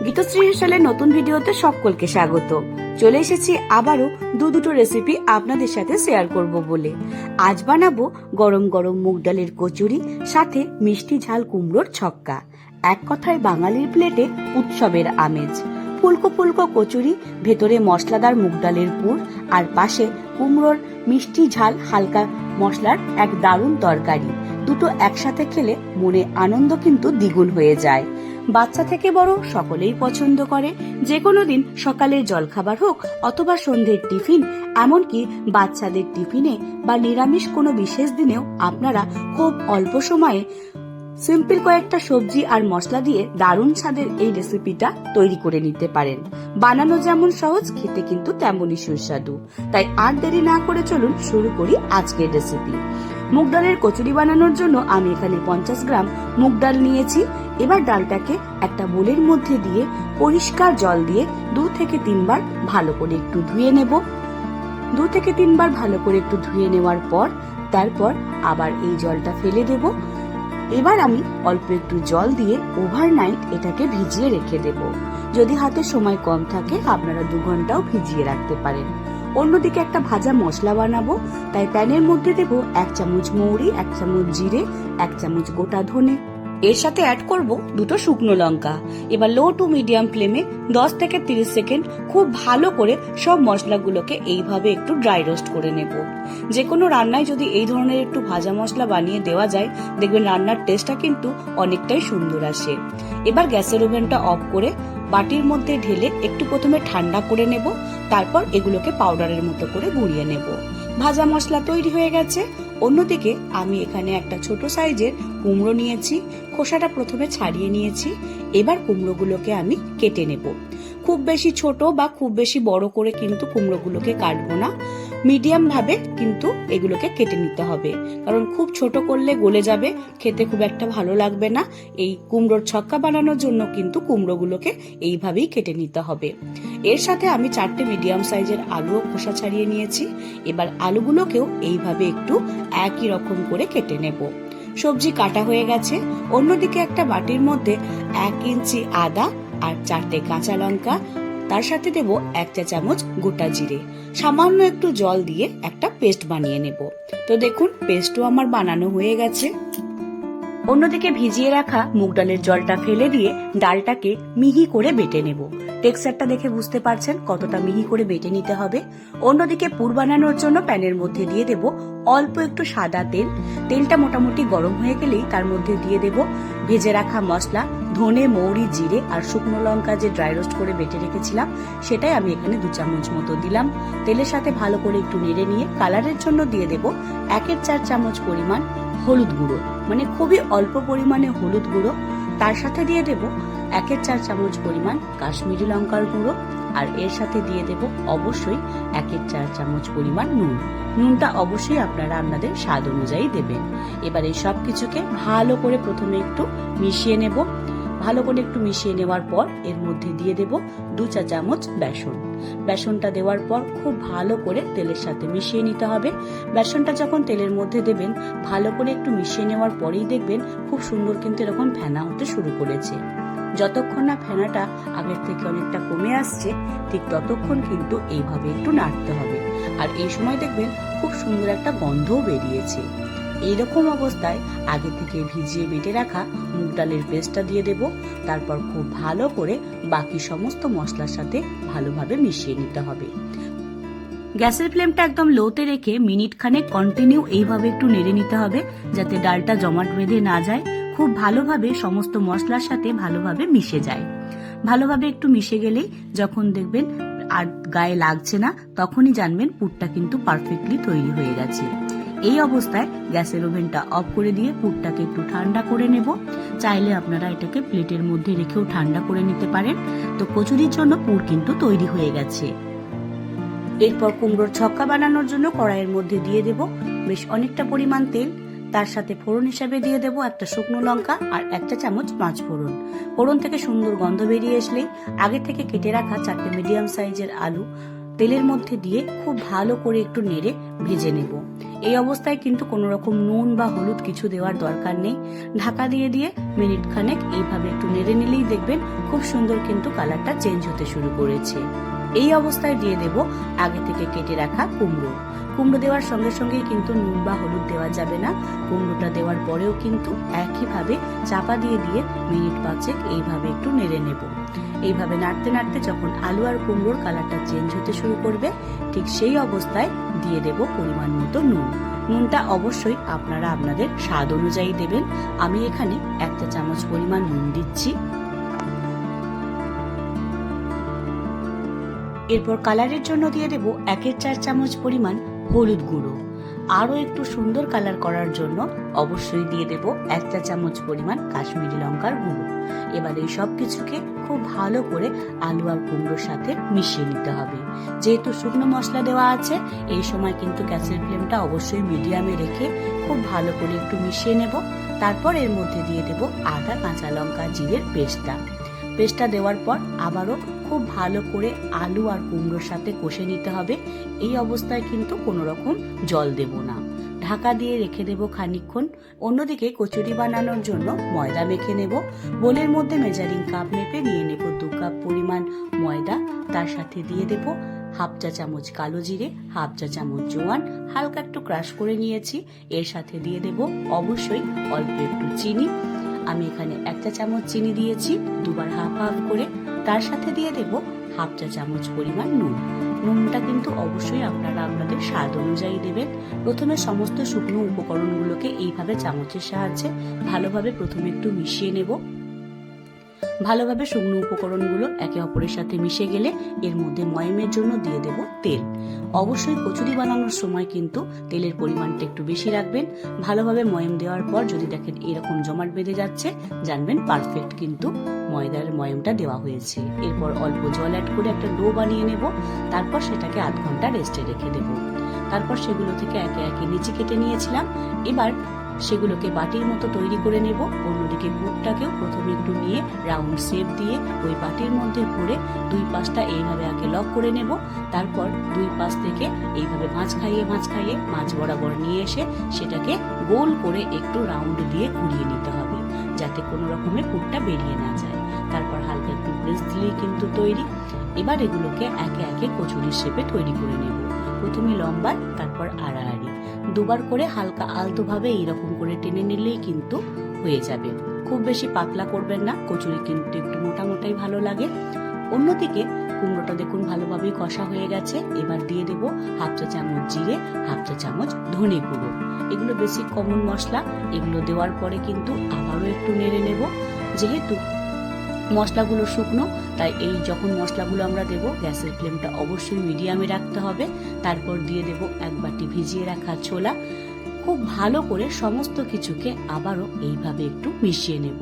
গীতশ্রী হেসেলের নতুন ভিডিওতে সকলকে স্বাগত। চলে এসেছি আবারও দুটো রেসিপি আপনাদের সাথে শেয়ার করব বলে। আজ বানাবো গরম গরম মুগ ডালের কচুরি, সাথে মিষ্টি ঝাল কুমড়োর ছক্কা। এক কথায় বাঙালির প্লেটে উৎসবের আমেজ। ফুলকো ফুলকো কচুরি, ভেতরে মশলাদার মুগ ডালের পুর, আর পাশে কুমড়োর মিষ্টি ঝাল হালকা মশলার এক দারুণ তরকারি। দুটো একসাথে খেলে মনে আনন্দ কিন্তু দ্বিগুণ হয়ে যায়। বাচ্চা থেকে বড় সকলেই পছন্দ করে। যে কোনো দিন সকালের জলখাবার হোক অথবা সন্ধ্যের টিফিন, এমনকি বাচ্চাদের টিফিনে বা নিরামিষ কোনো বিশেষ দিনেও আপনারা খুব অল্প সময়ে সিম্পল কয়েকটা সবজি আর মশলা দিয়ে দারুণ স্বাদের এই রেসিপিটা তৈরি করে নিতে পারেন। বানানো যেমন সহজ, খেতে কিন্তু তেমনই সুস্বাদু। তাই আর দেরি না করে চলুন শুরু করি আজকের রেসিপি। মুগ ডালের কচুরি বানানোর জন্য আমি এখানে 50 গ্রাম মুগ ডাল নিয়েছি। এবার ডালটাকে একটা বোলের মধ্যে দিয়ে পরিষ্কার জল দিয়ে 2 থেকে 3 বার ভালো করে একটু ধুয়ে নেব। 2 থেকে 3 বার ভালো করে একটু ধুয়ে নেওয়ার পর তারপর আবার এই জলটা ফেলে দেব। এবার আমি অল্প একটু জল দিয়ে ওভারনাইট এটাকে ভিজিয়ে রেখে দেব। যদি হাতে সময় কম থাকে আপনারা 2 ঘন্টাও ভিজিয়ে রাখতে পারেন। অন্যদিকে একটা ভাজা মশলা বানাবো, তাই প্যানের মধ্যে দেব 1 চামচ মৌরি, 1 চামচ জিরে, 1 চামচ গোটা ধনে, এর সাথে অ্যাড করব 2টো শুকনো লঙ্কা। এবার লো টু মিডিয়াম ফ্লেমে 10 থেকে 30 সেকেন্ড খুব ভালো করে সব মশলাগুলোকে এইভাবে একটু ড্রাই রোস্ট করে নেব। যে কোনো রান্নায় যদি এই ধরনের একটু ভাজা মশলা বানিয়ে দেওয়া যায়, দেখবেন রান্নার টেস্টটা কিন্তু অনেকটাই সুন্দর আসে। এবার গ্যাসের ওভেনটা অফ করে বাটির মধ্যে ঢেলে একটু প্রথমে ঠান্ডা করে নেব, তারপর এগুলোকে পাউডারের মতো করে গুঁড়িয়ে নেব। ভাজা মশলা তৈরি হয়ে গেছে। অন্যদিকে আমি এখানে একটা ছোট সাইজের কুমড়ো নিয়েছি, খোসাটা প্রথমে ছাড়িয়ে নিয়েছি। এবার কুমড়োগুলোকে আমি কেটে নেব। খুব বেশি ছোট বা খুব বেশি বড় করে কিন্তু কুমড়োগুলোকে কাটবো না, মিডিয়াম ভাবে কিন্তু এগুলোকে কেটে নিতে হবে। কারণ খুব ছোট করলে গলে যাবে, খেতে খুব একটা ভালো লাগবে না। এই কুমড়োর ছক্কা বানানোর জন্য কিন্তু কুমড়োগুলোকে এইভাবেই কেটে নিতে হবে। এর সাথে আমি 4টে মিডিয়াম সাইজের আলুও খোসা ছাড়িয়ে নিয়েছি। এবার আলুগুলোকেও এইভাবে একটু একই রকম করে কেটে নেব। সবজি কাটা হয়ে গেছে। অন্যদিকে একটা বাটির মধ্যে 1 ইঞ্চি আদা আর 4টে কাঁচা লঙ্কা, তার সাথে দেব 1 চা চামচ গোটা জিরে, সামান্য একটু জল দিয়ে একটা পেস্ট বানিয়ে নেব। তো দেখুন পেস্টও আমার বানানো হয়ে গেছে। অন্যদিকে ভিজিয়ে রাখা মুগ ডালের জলটা ফেলে দিয়ে ডালটাকে মিহি করে বেটে নেব। টেক্সচারটা দেখে বুঝতে পারছেন কতটা মিহি করে বেটে নিতে হবে। অন্যদিকে পুর বানানোর জন্য প্যানের মধ্যে দিয়ে দেব অল্প একটু সাদা তেল। তেলটা মোটামুটি গরম হয়ে গেলেই তার মধ্যে দিয়ে দেব ভেজে রাখা মশলা, ধনে, মৌরি, জিরে আর শুকনো লঙ্কা যে ড্রাই রোস্ট করে বেটে রেখেছিলাম, সেটাই আমি এখানে 2 চামচ মতো দিলাম। তেলের সাথে ভালো করে একটু নেড়ে নিয়ে কালারের জন্য দিয়ে দেব 1/4 চামচ পরিমাণ হলুদ গুঁড়ো, মানে খুবই অল্প পরিমাণে হলুদ গুঁড়ো। তার সাথে দিয়ে দেব 1/4 চামচ পরিমাণ কাশ্মীরি লঙ্কার গুঁড়ো, আর এর সাথে দিয়ে দেব অবশ্যই 1/4 চামচ পরিমাণ নুন। নুনটা অবশ্যই আপনারা আপনাদের স্বাদ অনুযায়ী দেবেন। এবার এই সব কিছুকে ভালো করে প্রথমে একটু মিশিয়ে নেব। ভালো করে একটু মিশিয়ে নেওয়ার পর এর মধ্যে দিয়ে দেব 2 চা চামচ বেসন। বেসনটা দেওয়ার পর খুব ভালো করে তেলের সাথে মিশিয়ে নিতে হবে। বেসনটা যখন তেলের মধ্যে দেবেন, ভালো করে একটু মিশিয়ে নেওয়ার পরেই দেখবেন খুব সুন্দর কিন্তু এরকম ফেনা হতে শুরু করেছে। যতক্ষণ না ফেনাটা আগের থেকে অনেকটা কমে আসছে, ঠিক ততক্ষণ কিন্তু এইভাবে একটু নাড়তে হবে। আর এই সময় দেখবেন খুব সুন্দর একটা গন্ধও বেরিয়েছে। এইরকম অবস্থায় আগে থেকে ভিজিয়ে বেটে রাখা মুগ ডালের পেস্টটা দিয়ে দেব। তারপর খুব ভালো করে বাকি সমস্ত মশলার সাথে ভালোভাবে মিশিয়ে নিতে হবে। গ্যাসের ফ্লেমটা একদম লোতে রেখে মিনিট খানেক কন্টিনিউ এইভাবে একটু নেড়ে নিতে হবে, যাতে ডালটা জমাট বেঁধে না যায়। খুব ভালোভাবে সমস্ত মশলার সাথে ভালোভাবে মিশে যায়। ভালোভাবে একটু মিশে গেলেই যখন দেখবেন আর গায়ে লাগছে না, তখনই জানবেন পুরটা কিন্তু পারফেক্টলি তৈরি হয়ে গেছে। এই অবস্থায় গ্যাসের ওভেনটা অফ করে দিয়ে পুরটাকে একটু ঠান্ডা করে নেব। চাইলে আপনারা এটাকে প্লেটের মধ্যে রেখেও ঠান্ডা করে নিতে পারেন। তো কচুরির জন্য পুর কিন্তু তৈরি হয়ে গেছে। এরপর কুমড়োর ছক্কা বানানোর জন্য কড়াইয়ের মধ্যে দিয়ে দেব বেশ অনেকটা পরিমাণ তেল। তার সাথে ফোড়ন হিসাবে দিয়ে দেব একটা শুকনো লঙ্কা আর 1 চা চামচ পাঁচ ফোড়ন। ফোড়ন থেকে সুন্দর গন্ধ বেরিয়ে আসলেই আগে থেকে কেটে রাখা 4টে মিডিয়াম সাইজের আলু তেলের মধ্যে দিয়ে খুব ভালো করে একটু নেড়ে ভেজে নেব। এই অবস্থায় কিন্তু কোনো রকম নুন বা হলুদ কিছু দেওয়ার দরকার নেই। ঢাকা দিয়ে দিয়ে মিনিট খানেক এইভাবে একটু নেড়ে নিলেই দেখবেন খুব সুন্দর কিন্তু কালারটা চেঞ্জ হতে শুরু করেছে। এই অবস্থায় দিয়ে দেব আগে থেকে কেটে রাখা কুমড়ো। কুমড়ো দেওয়ার সঙ্গে সঙ্গেই কিন্তু নুন বা হলুদ দেওয়া যাবে না। কুমড়োটা দেওয়ার পরেও কিন্তু একইভাবে চাপা দিয়ে দিয়ে মিনিট 5 এইভাবে একটু নেড়ে নেব। এইভাবে নাড়তে নাড়তে যখন আলু আর কুমড়োর কালারটা চেঞ্জ হতে শুরু করবে, ঠিক সেই অবস্থায় দিয়ে দেব পরিমাণ মতো নুন। নুনটা অবশ্যই আপনারা আপনাদের স্বাদ অনুযায়ী দেবেন। আমি এখানে 1 চা চামচ পরিমাণ নুন দিচ্ছি। এরপর কালারের জন্য দিয়ে দেব 1/4 চামচ পরিমাণ হলুদ গুঁড়ো। আরো একটু সুন্দর কালার করার জন্য অবশ্যই দিয়ে দেব 1 চা চামচ পরিমাণ কাশ্মীরি লঙ্কার গুঁড়ো। এবার এই সব কিছুকে খুব ভালো করে আলু আর কুমড়োর সাথে মিশিয়ে নিতে হবে। যেহেতু শুকনো মশলা দেওয়া আছে, এই সময় কিন্তু গ্যাসের ফ্লেমটা অবশ্যই মিডিয়ামে রেখে খুব ভালো করে একটু মিশিয়ে নেব। তারপর এর মধ্যে দিয়ে দেব আদা, কাঁচা লঙ্কা, জিরের পেস্টটা দেওয়ার পর আবারও খুব ভালো করে আলু আর কুমড়োর সাথে কষে নিতে হবে। এই অবস্থায় কিন্তু কোনো রকম জল দেব না। ঢাকা দিয়ে রেখে দেব খানিকক্ষণ। অন্যদিকে কচুরি বানানোর জন্য ময়দা মেখে নেব। বোলের মধ্যে মেজারিং কাপ মেপে নিয়ে নেব 2 কাপ পরিমাণ ময়দা। তার সাথে দিয়ে দেব 1/2 চা চামচ কালো জিরে, 1/2 চা চামচ জোয়ান হালকা একটু ক্রাশ করে নিয়েছি। এর সাথে দিয়ে দেব অবশ্যই অল্প একটু চিনি। আমি এখানে 1 চা চামচ চিনি দিয়েছি, দুবার হাফ হাফ করে। তার সাথে দিয়ে দেব 1/2 চা চামচ পরিমাণ নুন। নুনটা কিন্তু অবশ্যই আপনারা আপনাদের স্বাদ অনুযায়ী দেবেন। প্রথমে সমস্ত শুকনো উপকরণগুলোকে এইভাবে চামচের সাহায্যে ভালোভাবে প্রথমে একটু মিশিয়ে নেব। ভালোভাবে শুকনো উপকরণগুলো একে অপরের সাথে মিশে গেলে এর মধ্যে ময়মের জন্য দিয়ে দেব তেল। অবশ্যই কচুরি বানানোর সময় কিন্তু তেলের পরিমাণটা একটু বেশি রাখবেন। ভালোভাবে ময়ম দেওয়ার পর যদি দেখেন এরকম জমাট বেঁধে যাচ্ছে, জানবেন পারফেক্ট কিন্তু ময়দার ময়মটা দেওয়া হয়েছে। এরপর অল্প জল অ্যাড করে একটা ডো বানিয়ে নেব। তারপর সেটাকে আধ ঘন্টা রেস্টে রেখে দেব। তারপর সেগুলো থেকে একে একে লিচি কেটে নিয়েছিলাম। এবার সেগুলোকে বাটির মতো তৈরি করে নেব। অন্যদিকে পুরটাকেও প্রথমে একটু নিয়ে রাউন্ড শেপ দিয়ে ওই বাটির মধ্যে ভরে 2 পাশটা এইভাবে আগে লক করে নেব। তারপর 2 পাশ থেকে এইভাবে মাছ খাইয়ে মাছ বরাবর নিয়ে এসে সেটাকে গোল করে একটু রাউন্ড দিয়ে ঘুরিয়ে নিতে হবে, যাতে কোনো রকমের পুরটা বেরিয়ে না যায়। তারপর হালকা একটু প্রেস দিলেই কিন্তু তৈরি। এবার এগুলোকে একে একে কচুরির শেপে তৈরি করে নেব। প্রথমে লম্বা, তারপর আড়াআড়ি, 2 বার করে হালকা আলতোভাবে এইরকম করে টেনে নিলেই কিন্তু হয়ে যাবে। খুব বেশি পাতলা করবেন না, কচুরি কিন্তু একটু মোটা মোটাই ভালো লাগে। অন্যদিকে কুমড়োটা দেখুন ভালোভাবেই কষা হয়ে গেছে। এবার দিয়ে দেব 1/2 চা চামচ জিরে, 1/2 চা চামচ ধনে গুঁড়ো। এগুলো বেসিক কমন মশলা। এগুলো দেওয়ার পরে কিন্তু আবারও একটু নেড়ে নেব। যেহেতু মশলাগুলো শুকনো, তাই এই যখন মশলাগুলো আমরা দেব গ্যাসের ফ্লেমটা অবশ্যই মিডিয়ামে রাখতে হবে। তারপর দিয়ে দেব 1 বাটি ভিজিয়ে রাখা ছোলা। খুব ভালো করে সমস্ত কিছুকে আবারও এইভাবে একটু মিশিয়ে নেব।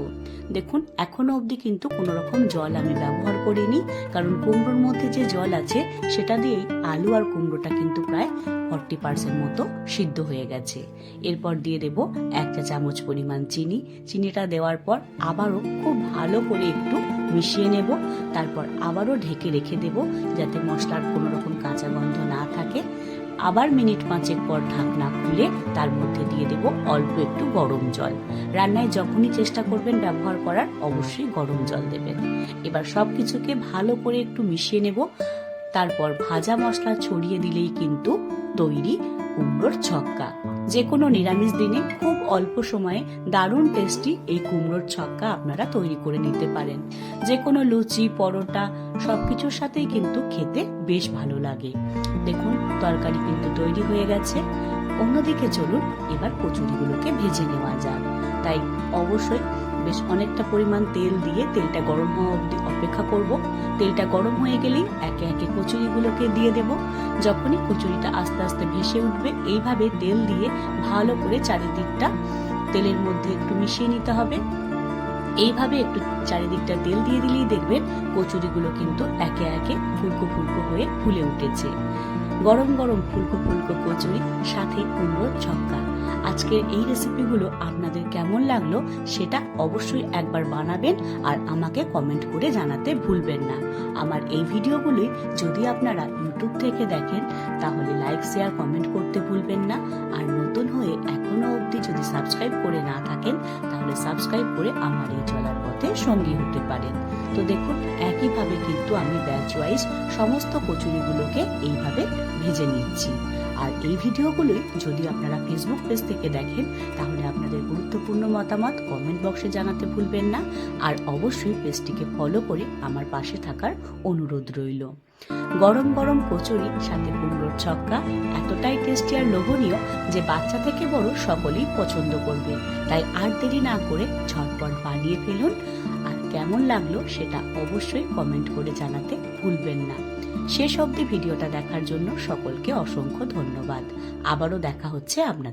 দেখুন এখনো অবধি কিন্তু কোনো রকম জল আমি ব্যবহার করিনি, কারণ কুমড়োর মধ্যে যে জল আছে সেটা দিয়েই আলু আর কুমড়োটা কিন্তু প্রায় 40% মতো সিদ্ধ হয়ে গেছে। এরপর দিয়ে দেব 1 চা চামচ পরিমাণ চিনি। চিনিটা দেওয়ার পর আবারও খুব ভালো করে একটু মিশিয়ে নেব। তারপর আবারও ঢেকে রেখে দেব, যাতে মশলার কোনো রকম কাঁচা গন্ধ না থাকে। আবার মিনিট 5 পর ঢাকনা খুলে তার মধ্যে দিয়ে দেব অল্প একটু গরম জল। রান্নায় যখনই চেষ্টা করবেন ব্যবহার করার, অবশ্যই গরম জল দেবেন। এবার সবকিছুকে ভালো করে একটু মিশিয়ে নেব। তারপর ভাজা মশলা ছড়িয়ে দিলেই কিন্তু তৈরি কুমড়োর ছক্কা। যে কোনো নিরামিষ দিনে খুব অল্প সময়ে দারুণ টেস্টি এই কুমড়োর ছক্কা আপনারা তৈরি করে নিতে পারেন। যে কোনো লুচি, পরোটা সবকিছুর সাথেই কিন্তু খেতে বেশ ভালো লাগে। দেখুন তরকারি কিন্তু তৈরি হয়ে গেছে। অন্যদিকে চলুন এবার কচুরিগুলোকে ভেজে নেওয়া যাক। তাই অবশ্যই বেশ অনেকটা পরিমাণ তেল দিয়ে তেলটা গরম হওয়া অবধি অপেক্ষা করব। তেলটা গরম হয়ে গেলেই একে একে কচুরিগুলোকে দিয়ে দেব। যখনই কচুরিটা আস্তে আস্তে ভেসে উঠবে, এইভাবে তেল দিয়ে ভালো করে চারিদিকটা তেলের মধ্যে একটু মিশিয়ে নিতে হবে। এইভাবে একটু চারিদিকটা তেল দিয়ে দিলেই দেখবেন কচুরিগুলো কিন্তু একে একে ফুলকো ফুলকো হয়ে ফুলে উঠেছে। গরম গরম ফুলকো ফুলকো কচুরি সাথে কুমড়োর ছক্কা। আজকের এই রেসিপিগুলো আপনাদের কেমন লাগলো সেটা অবশ্যই একবার বানাবেন আর আমাকে কমেন্ট করে জানাতে ভুলবেন না। আমার এই ভিডিওগুলোই যদি আপনারা ইউটিউব থেকে দেখেন তাহলে লাইক শেয়ার কমেন্ট করতে ভুলবেন না। আর নতুন হয়ে এখনো অবধি যদি সাবস্ক্রাইব করে না থাকেন তাহলে সাবস্ক্রাইব করে আমার এই চলার পথে সঙ্গী হতে পারেন। তো দেখুন একইভাবে কিন্তু আমি ব্যাচ ওয়াইজ সমস্ত কচুরিগুলোকে এইভাবে ভেজে নিচ্ছি। আর এই ভিডিওগুলোই যদি আপনারা ফেসবুক পেজ থেকে দেখেন তাহলে আপনাদের গুরুত্বপূর্ণ মতামত কমেন্ট বক্সে জানাতে ভুলবেন না। আর অবশ্যই পেজটিকে ফলো করে আমার পাশে থাকার অনুরোধ রইল। গরম গরম কচুরি সাথে কুমড়োর ছক্কা এতটাই টেস্টি আর লোভনীয় যে বাচ্চা থেকে বড় সকলেই পছন্দ করবে। তাই আর দেরি না করে ঝটপট বানিয়ে ফেলুন। আর কেমন লাগলো সেটা অবশ্যই কমেন্ট করে জানাতে ভুলবেন না। শেষ অবধি ভিডিওটা দেখার জন্য সকলকে অসংখ্য ধন্যবাদ। আবারও দেখা হচ্ছে আপনাদের।